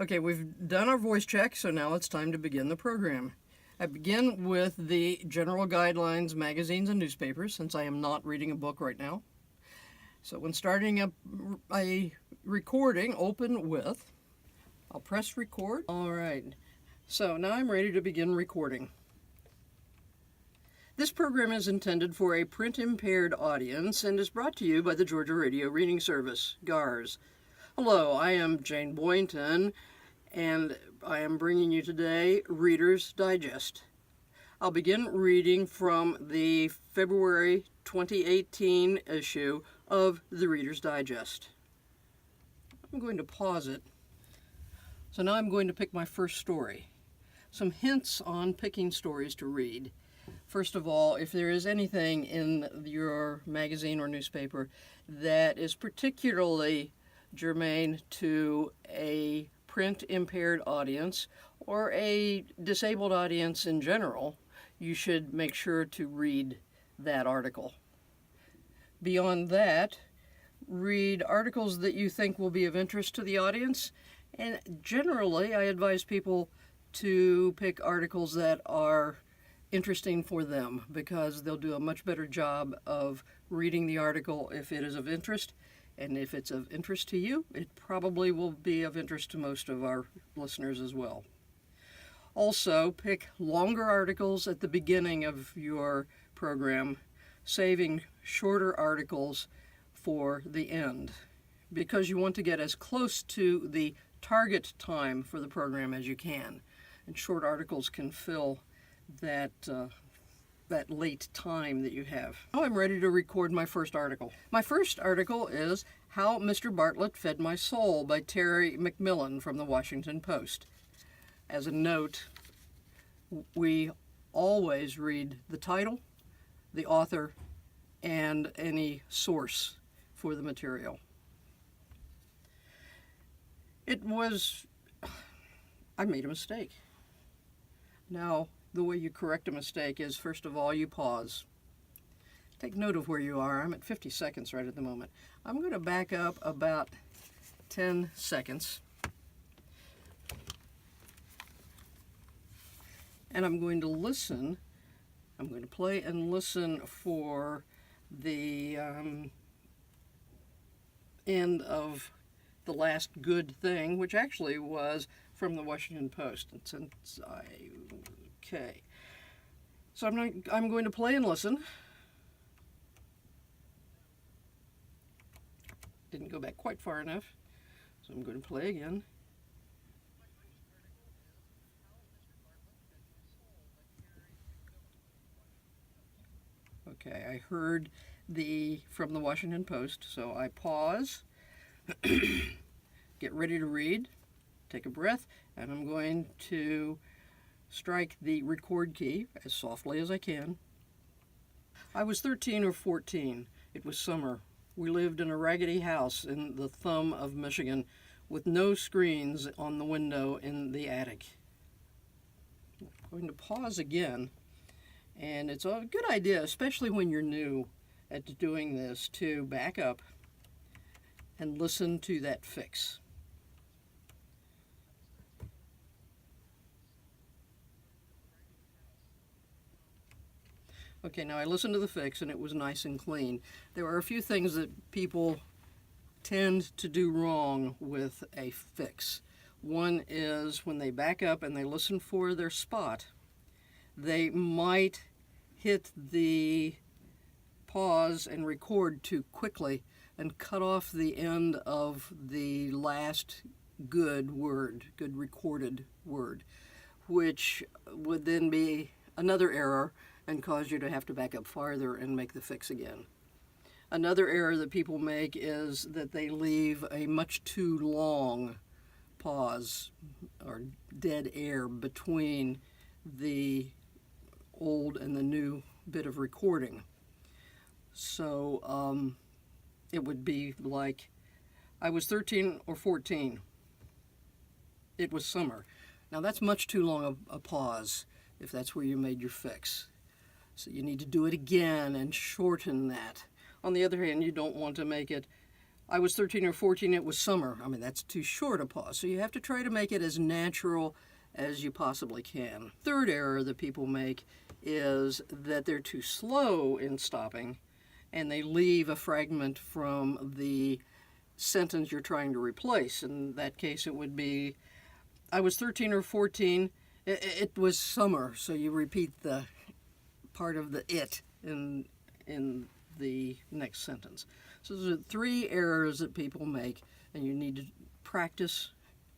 Okay, we've done our voice check, so now it's time to begin the program. I begin with the general guidelines, magazines, and newspapers, since I am not reading a book right now. So when starting a recording, open with, I'll press record. All right, so now I'm ready to begin recording. This program is intended for a print-impaired audience and is brought to you by the Georgia Radio Reading Service, GARS. Hello, I am Jane Boynton, and I am bringing you today Reader's Digest. I'll begin reading from the February 2018 issue of the Reader's Digest. I'm going to pause it. So now I'm going to pick my first story. Some hints on picking stories to read. First of all, if there is anything in your magazine or newspaper that is particularly germane to a print-impaired audience or a disabled audience in general, you should make sure to read that article. Beyond that, read articles that you think will be of interest to the audience, and generally I advise people to pick articles that are interesting for them, because they'll do a much better job of reading the article if it is of interest. And if it's of interest to you, it probably will be of interest to most of our listeners as well. Also, pick longer articles at the beginning of your program, saving shorter articles for the end, because you want to get as close to the target time for the program as you can. And short articles can fill that late time that you have. Now I'm ready to record my first article. My first article is How Mr. Bartlett Fed My Soul by Terry McMillan from the Washington Post. As a note, we always read the title, the author, and any source for the material. I made a mistake. Now, the way you correct a mistake is, first of all, you pause. Take note of where you are. I'm at 50 seconds right at the moment. I'm going to back up about 10 seconds. And I'm going to listen. I'm going to play and listen for the end of the last good thing, which actually was from the Washington Post. And since okay. So I'm going to play and listen. Didn't go back quite far enough, so I'm going to play again. Okay, I heard from the Washington Post, so I pause, get ready to read, take a breath, and I'm going to strike the record key as softly as I can. I was 13 or 14. It was summer. We lived in a raggedy house in the thumb of Michigan with no screens on the window in the attic. I'm going to pause again, and it's a good idea, especially when you're new at doing this, to back up and listen to that fix. Okay, now I listened to the fix and it was nice and clean. There are a few things that people tend to do wrong with a fix. One is when they back up and they listen for their spot, they might hit the pause and record too quickly and cut off the end of the last good recorded word, which would then be another error and cause you to have to back up farther and make the fix again. Another error that people make is that they leave a much too long pause or dead air between the old and the new bit of recording. So it would be like, I was 13 or 14. It was summer. Now that's much too long a pause if that's where you made your fix. So you need to do it again and shorten that. On the other hand, you don't want to make it I was 13 or 14, it was summer. I mean, that's too short a pause. So you have to try to make it as natural as you possibly can. Third error that people make is that they're too slow in stopping and they leave a fragment from the sentence you're trying to replace. In that case, it would be, I was 13 or 14, it was summer. So you repeat the part of the it in the next sentence. So those are 3 errors that people make, and you need to practice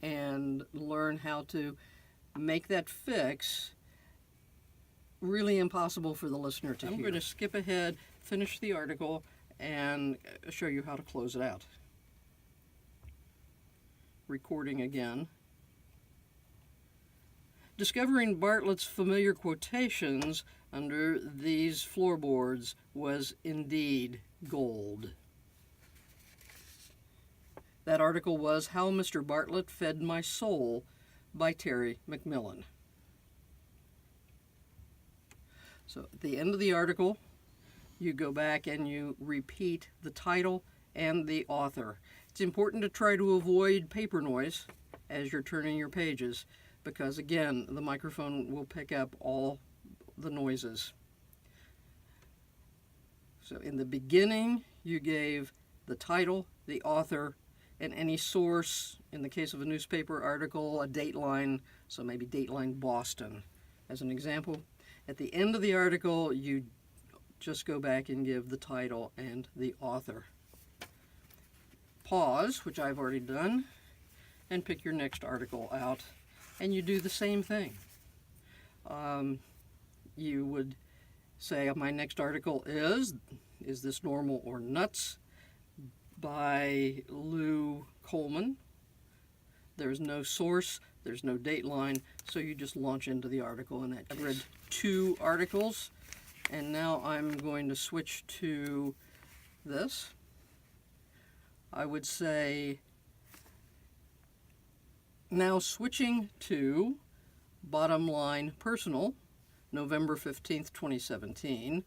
and learn how to make that fix really impossible for the listener to hear. I'm going to skip ahead, finish the article, and show you how to close it out. Recording again. Discovering Bartlett's familiar quotations under these floorboards was indeed gold. That article was How Mr. Bartlett Fed My Soul by Terry McMillan. So at the end of the article, you go back and you repeat the title and the author. It's important to try to avoid paper noise as you're turning your pages because, again, the microphone will pick up all the noises. So in the beginning, you gave the title, the author, and any source. In the case of a newspaper article, a Dateline, so maybe Dateline Boston as an example. At the end of the article, you just go back and give the title and the author. Pause, which I've already done, and pick your next article out, and you do the same thing. You would say, my next article is This Normal or Nuts? By Lou Coleman. There's no source, there's no dateline, so you just launch into the article. And I've read 2 articles, and now I'm going to switch to this. I would say, now switching to Bottom Line Personal, November 15th, 2017.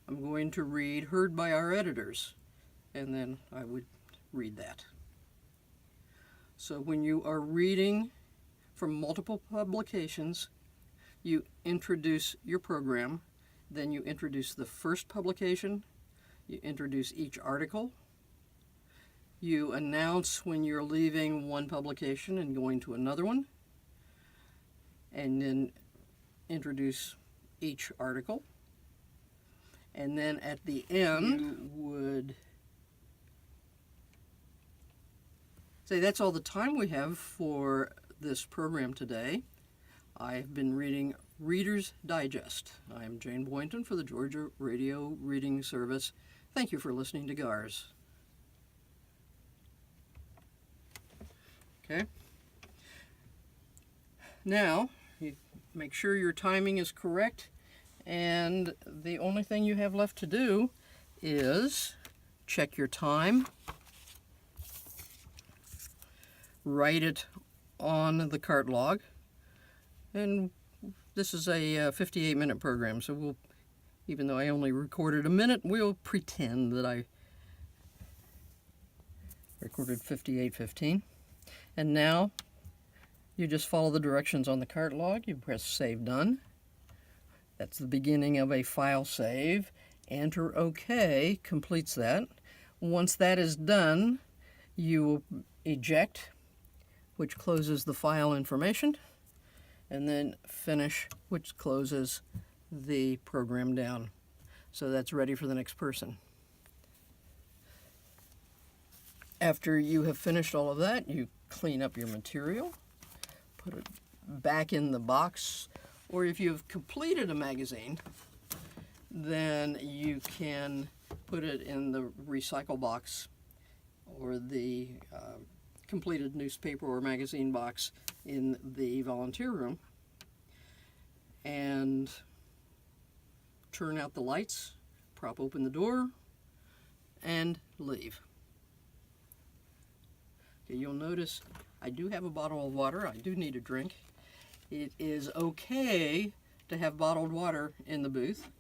I'm going to read Heard by Our Editors, and then I would read that. So when you are reading from multiple publications, you introduce your program, then you introduce the first publication, you introduce each article, you announce when you're leaving one publication and going to another one, and then introduce each article. And then at the end, you would say that's all the time we have for this program today. I've been reading Reader's Digest. I'm Jane Boynton for the Georgia Radio Reading Service. Thank you for listening to GARS. Okay. Now, you make sure your timing is correct, and the only thing you have left to do is check your time, write it on the cart log, and this is a 58-minute program, so we'll, even though I only recorded a minute, we'll pretend that I recorded 58:15. And now you just follow the directions on the cart log. You press Save Done. That's the beginning of a file save. Enter OK completes that. Once that is done, you will eject, which closes the file information, and then finish, which closes the program down. So that's ready for the next person. After you have finished all of that, you clean up your material, put it back in the box, or if you've completed a magazine, then you can put it in the recycle box or the completed newspaper or magazine box in the volunteer room, and turn out the lights, prop open the door, and leave. Okay, you'll notice I do have a bottle of water. I do need a drink. It is okay to have bottled water in the booth.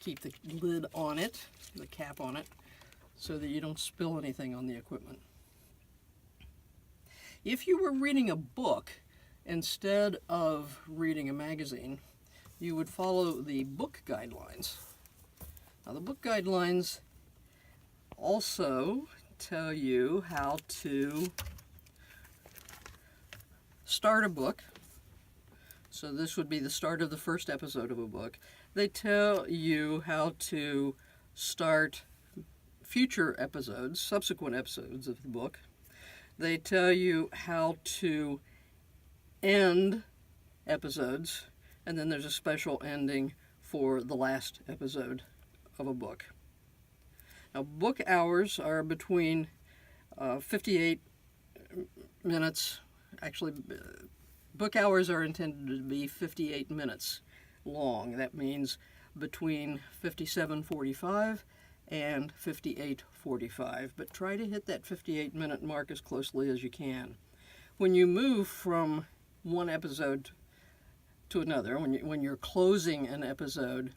keep the lid on it, the cap on it, so that you don't spill anything on the equipment. If you were reading a book instead of reading a magazine, you would follow the book guidelines. Now, the book guidelines also tell you how to start a book. So this would be the start of the first episode of a book. They tell you how to start future episodes, subsequent episodes of the book. They tell you how to end episodes, and then there's a special ending for the last episode of a book. Now, book hours are between 58 minutes. Actually, book hours are intended to be 58 minutes long. That means between 57:45 and 58:45. But try to hit that 58-minute mark as closely as you can. When you move from one episode to another, when you're closing an episode,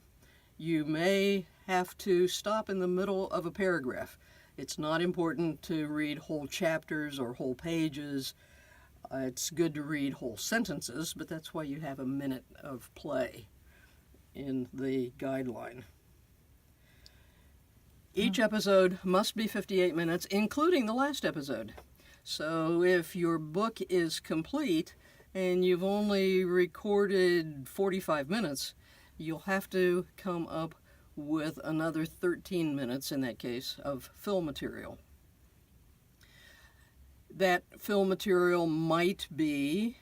you may have to stop in the middle of a paragraph. It's not important to read whole chapters or whole pages. It's good to read whole sentences, but that's why you have a minute of play in the guideline. Each episode must be 58 minutes, including the last episode. So if your book is complete and you've only recorded 45 minutes, you'll have to come up with another 13 minutes, in that case, of fill material. That fill material might be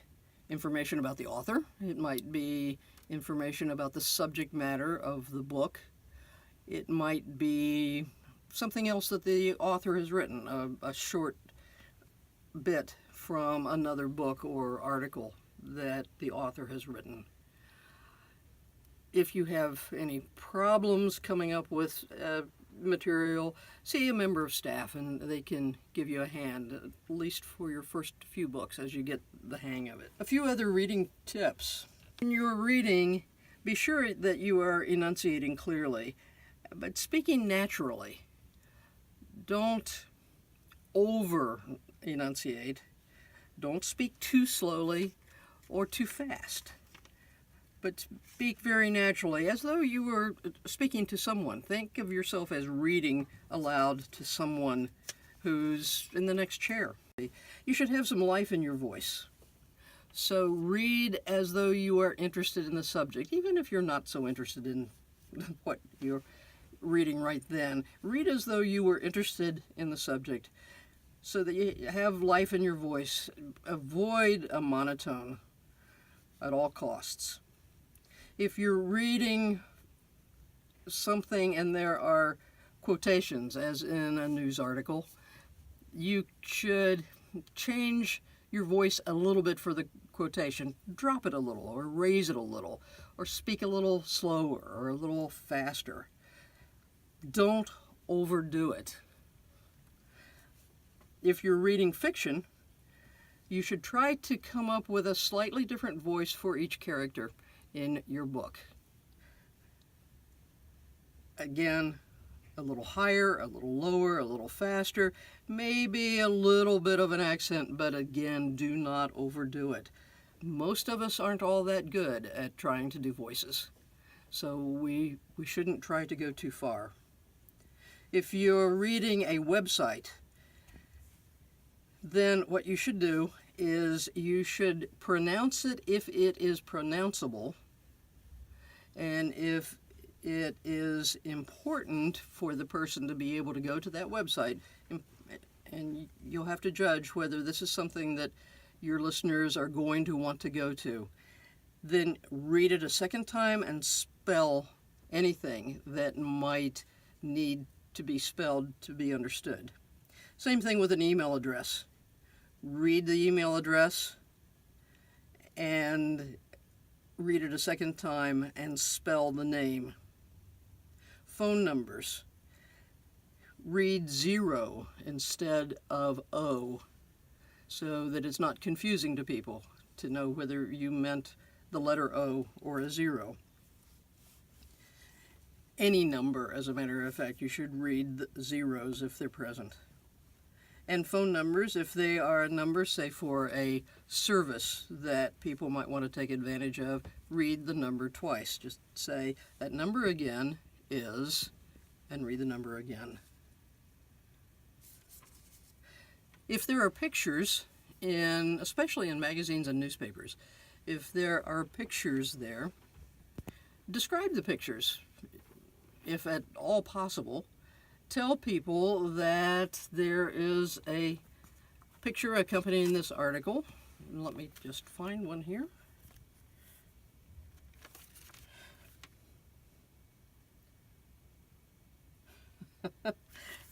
information about the author. It might be information about the subject matter of the book. It might be something else that the author has written, a short bit from another book or article that the author has written. If you have any problems coming up with material, see a member of staff and they can give you a hand, at least for your first few books as you get the hang of it. A few other reading tips. When you're reading, be sure that you are enunciating clearly, but speaking naturally. Don't over enunciate. Don't speak too slowly or too fast, but speak very naturally, as though you were speaking to someone. Think of yourself as reading aloud to someone who's in the next chair. You should have some life in your voice. So read as though you are interested in the subject, even if you're not so interested in what you're reading right then. Read as though you were interested in the subject, so that you have life in your voice. Avoid a monotone at all costs. If you're reading something and there are quotations, as in a news article, you should change your voice a little bit for the quotation. Drop it a little, or raise it a little, or speak a little slower, or a little faster. Don't overdo it. If you're reading fiction, you should try to come up with a slightly different voice for each character in your book. Again, a little higher, a little lower, a little faster, maybe a little bit of an accent, but again, do not overdo it. Most of us aren't all that good at trying to do voices, so we shouldn't try to go too far. If you're reading a website, then what you should do is you should pronounce it if it is pronounceable, and if it is important for the person to be able to go to that website, and you'll have to judge whether this is something that your listeners are going to want to go to. Then read it a second time and spell anything that might need to be spelled to be understood. Same thing with an email address. Read the email address and read it a second time and spell the name. Phone numbers. Read 0 instead of O, so that it's not confusing to people to know whether you meant the letter O or a 0. Any number, as a matter of fact, you should read the zeros if they're present. And phone numbers, if they are a number, say for a service that people might want to take advantage of, read the number twice. Just say, that number again is, and read the number again. If there are pictures, especially in magazines and newspapers, if there are pictures there, describe the pictures, if at all possible. Tell people that there is a picture accompanying this article. Let me just find one here.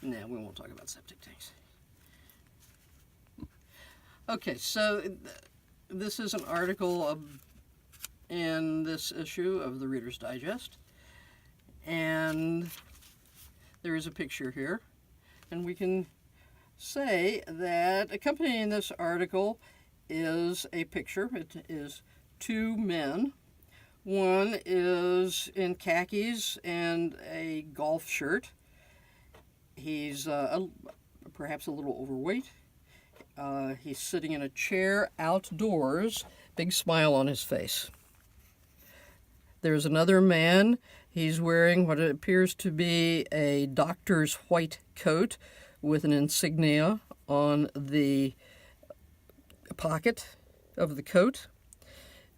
No, we won't talk about septic tanks. Okay, so this is an article in this issue of the Reader's Digest, and there is a picture here, and we can say that accompanying this article is a picture. It is two men. One is in khakis and a golf shirt. He's perhaps a little overweight. He's sitting in a chair outdoors, big smile on his face. There's another man. He's wearing what appears to be a doctor's white coat with an insignia on the pocket of the coat.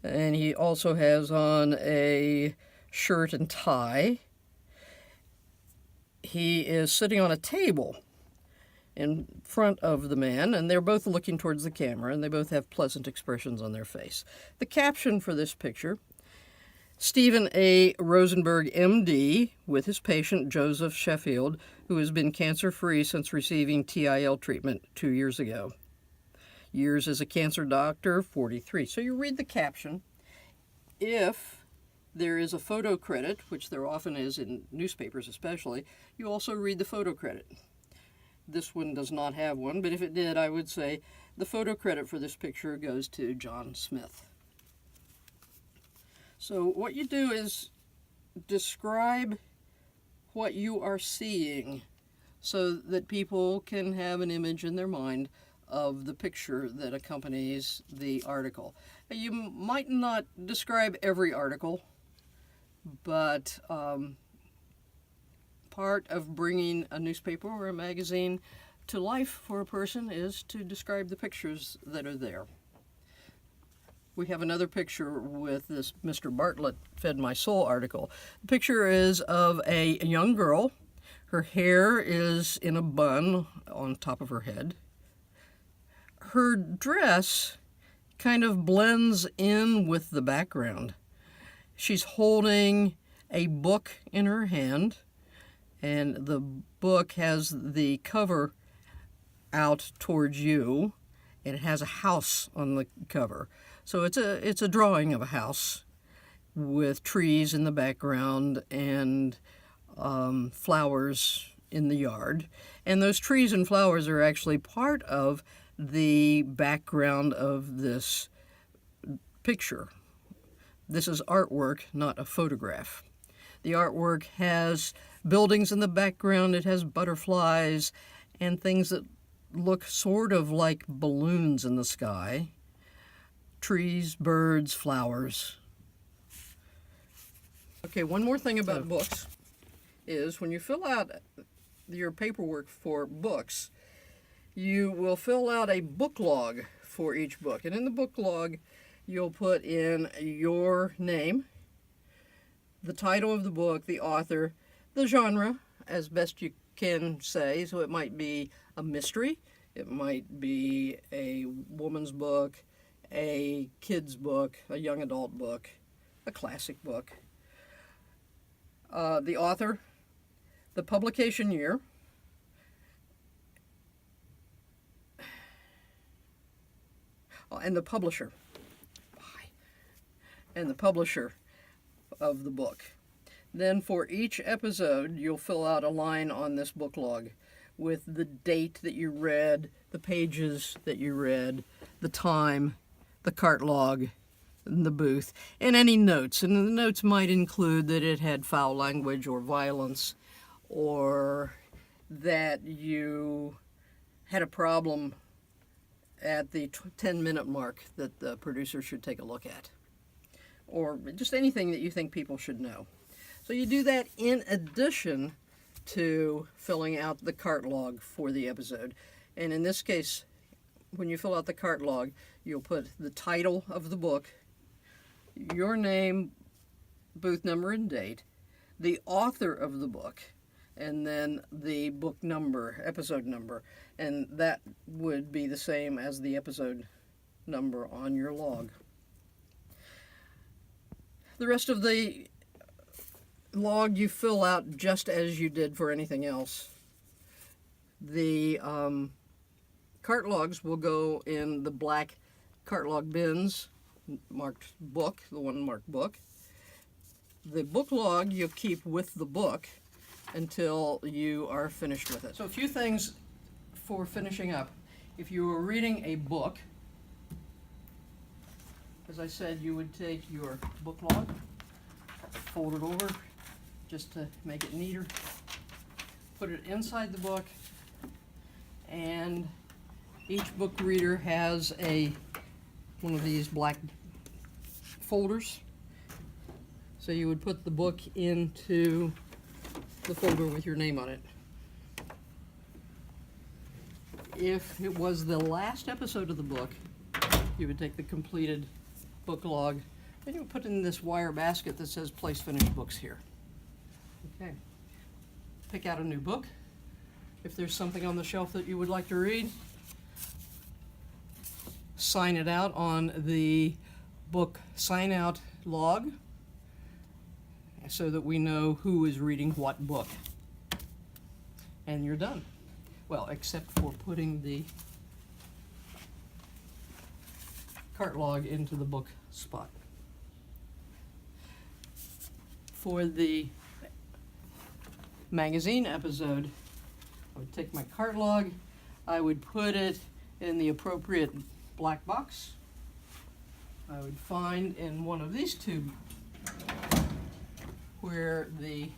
And he also has on a shirt and tie. He is sitting on a table in front of the man, and they're both looking towards the camera, and they both have pleasant expressions on their face. The caption for this picture: Stephen A. Rosenberg, M.D., with his patient Joseph Sheffield, who has been cancer-free since receiving TIL treatment 2 years ago. Years as a cancer doctor, 43. So you read the caption. If there is a photo credit, which there often is in newspapers especially, you also read the photo credit. This one does not have one, but if it did, I would say the photo credit for this picture goes to John Smith. So what you do is describe what you are seeing so that people can have an image in their mind of the picture that accompanies the article. You might not describe every article, but part of bringing a newspaper or a magazine to life for a person is to describe the pictures that are there. We have another picture with this Mr. Bartlett Fed My Soul article. The picture is of a young girl. Her hair is in a bun on top of her head. Her dress kind of blends in with the background. She's holding a book in her hand, and the book has the cover out towards you, and it has a house on the cover. So it's a drawing of a house with trees in the background and flowers in the yard. And those trees and flowers are actually part of the background of this picture. This is artwork, not a photograph. The artwork has buildings in the background, it has butterflies and things that look sort of like balloons in the sky. Trees, birds, flowers. Okay, one more thing about books is when you fill out your paperwork for books, you will fill out a book log for each book. And in the book log, you'll put in your name, the title of the book, the author, the genre, as best you can say. So it might be a mystery, it might be a woman's book, a kid's book, a young adult book, a classic book. The author, the publication year, and the publisher. And the publisher of the book. Then for each episode, you'll fill out a line on this book log with the date that you read, the pages that you read, the time, the cart log, the booth, and any notes. And the notes might include that it had foul language or violence, or that you had a problem at the 10-minute mark that the producer should take a look at, or just anything that you think people should know. So you do that in addition to filling out the cart log for the episode. And in this case, when you fill out the cart log, you'll put the title of the book, your name, booth number and date, the author of the book, and then the book number, episode number, and that would be the same as the episode number on your log. The rest of the log you fill out just as you did for anything else. The cart logs will go in the black cart log bins marked book, the one marked book. The book log you'll keep with the book until you are finished with it. So a few things for finishing up. If you were reading a book, as I said, you would take your book log, fold it over just to make it neater, put it inside the book, and each book reader has one of these black folders. So you would put the book into the folder with your name on it. If it was the last episode of the book, you would take the completed book log and you would put it in this wire basket that says place finished books here. Okay. Pick out a new book. If there's something on the shelf that you would like to read, sign it out on the book sign out log so that we know who is reading what book. And you're done. Well, except for putting the cart log into the book spot. For the magazine episode, I would take my cart log, I would put it in the appropriate black box. I would find in one of these two where the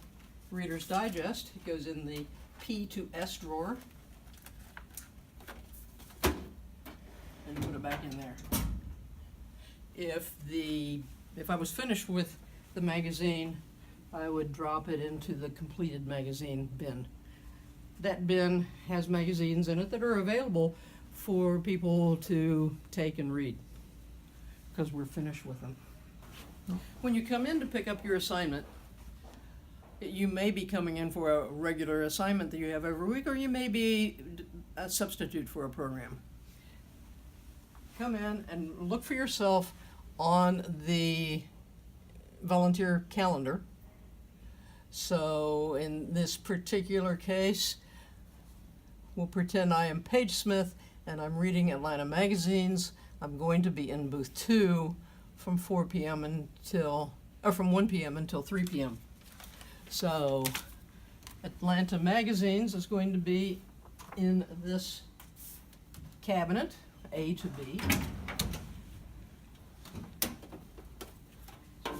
Reader's Digest, it goes in the P to S drawer, and put it back in there. If I was finished with the magazine, I would drop it into the completed magazine bin. That bin has magazines in it that are available for people to take and read because we're finished with them. When you come in to pick up your assignment, you may be coming in for a regular assignment that you have every week, or you may be a substitute for a program. Come in and look for yourself on the volunteer calendar. So in this particular case, we'll pretend I am Paige Smith and I'm reading Atlanta magazines. I'm going to be in booth 2 from 4 p.m. from 1 p.m. until 3 p.m. So Atlanta magazines is going to be in this cabinet, A to B.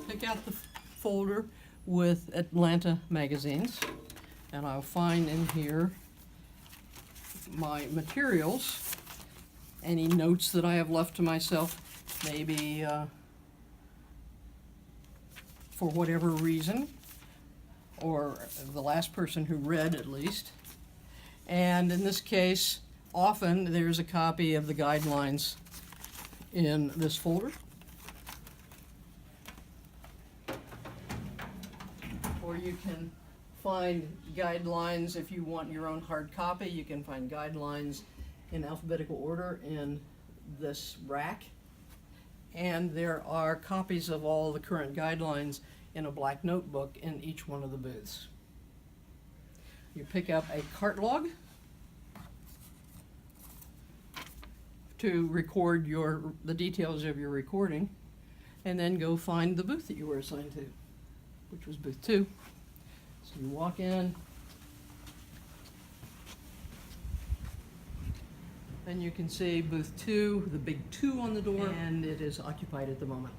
Pick out the folder with Atlanta magazines, and I'll find in here my materials, any notes that I have left to myself, maybe for whatever reason, or the last person who read at least. And in this case, often there's a copy of the guidelines in this folder. Or you can find guidelines if you want your own hard copy. You can find guidelines in alphabetical order in this rack. And there are copies of all the current guidelines in a black notebook in each one of the booths. You pick up a cart log to record the details of your recording, and then go find the booth that you were assigned to, which was booth 2. So you walk in, And you can see booth 2, the big 2 on the door, and it is occupied at the moment.